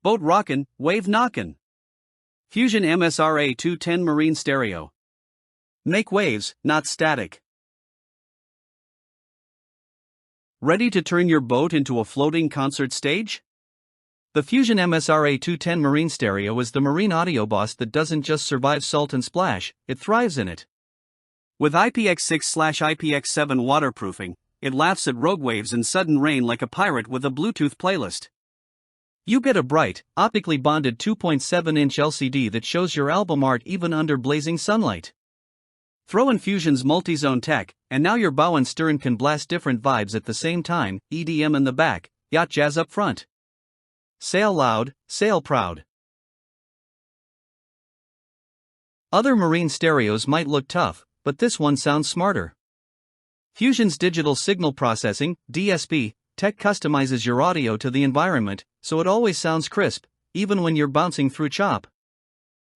Boat Rockin, Wave Knockin. Fusion MS-RA210 Marine Stereo. Make waves, not static. Ready to turn your boat into a floating concert stage? The Fusion MS-RA210 Marine Stereo is the marine audio boss that doesn't just survive salt and splash, it thrives in it. With IPX6/IPX7 waterproofing, it laughs at rogue waves and sudden rain like a pirate with a Bluetooth playlist. You get a bright, optically bonded 2.7-inch LCD that shows your album art even under blazing sunlight. Throw in Fusion's multi-zone tech, and now your bow and stern can blast different vibes at the same time, EDM in the back, yacht jazz up front. Sail loud, sail proud. Other marine stereos might look tough, but this one sounds smarter. Fusion's digital signal processing, DSP, tech customizes your audio to the environment, so it always sounds crisp, even when you're bouncing through chop.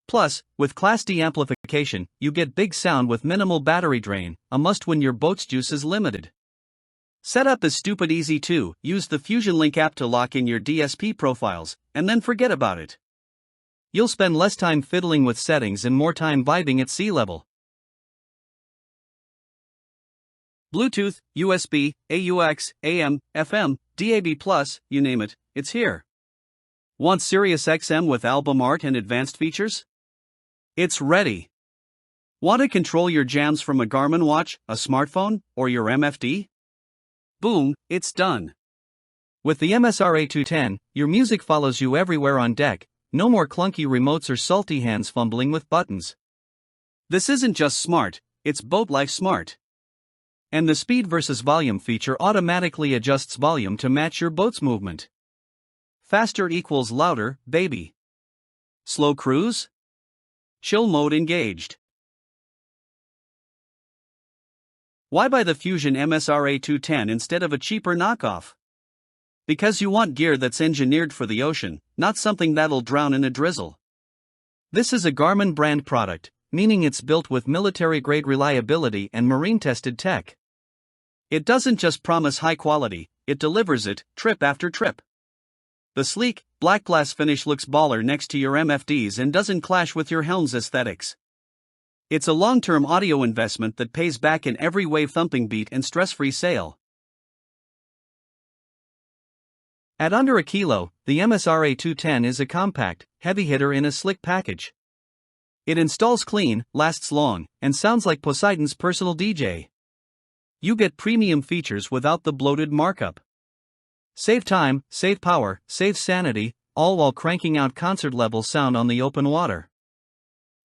Plus, with Class D amplification, you get big sound with minimal battery drain, a must when your boat's juice is limited. Setup is stupid easy too. Use the Fusion Link app to lock in your DSP profiles, and then forget about it. You'll spend less time fiddling with settings and more time vibing at sea level. Bluetooth, USB, AUX, AM, FM, DAB+, you name it, it's here. Want SiriusXM with album art and advanced features? It's ready. Want to control your jams from a Garmin watch, a smartphone, or your MFD? Boom, it's done. With the MS-RA210, your music follows you everywhere on deck, no more clunky remotes or salty hands fumbling with buttons. This isn't just smart, it's boat life smart. And the speed versus volume feature automatically adjusts volume to match your boat's movement. Faster equals louder, baby. Slow cruise? Chill mode engaged. Why buy the Fusion MS-RA210 instead of a cheaper knockoff? Because you want gear that's engineered for the ocean, not something that'll drown in a drizzle. This is a Garmin brand product, meaning it's built with military-grade reliability and marine-tested tech. It doesn't just promise high quality, it delivers it, trip after trip. The sleek, black glass finish looks baller next to your MFDs and doesn't clash with your helm's aesthetics. It's a long-term audio investment that pays back in every wave-thumping beat and stress-free sail. At under a kilo, the MS-RA210 is a compact, heavy hitter in a slick package. It installs clean, lasts long, and sounds like Poseidon's personal DJ. You get premium features without the bloated markup. Save time, save power, save sanity, all while cranking out concert-level sound on the open water.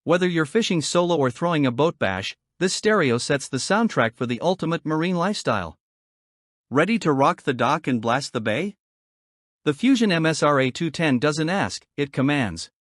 Whether you're fishing solo or throwing a boat bash, this stereo sets the soundtrack for the ultimate marine lifestyle. Ready to rock the dock and blast the bay? The Fusion MS-RA210 doesn't ask, it commands.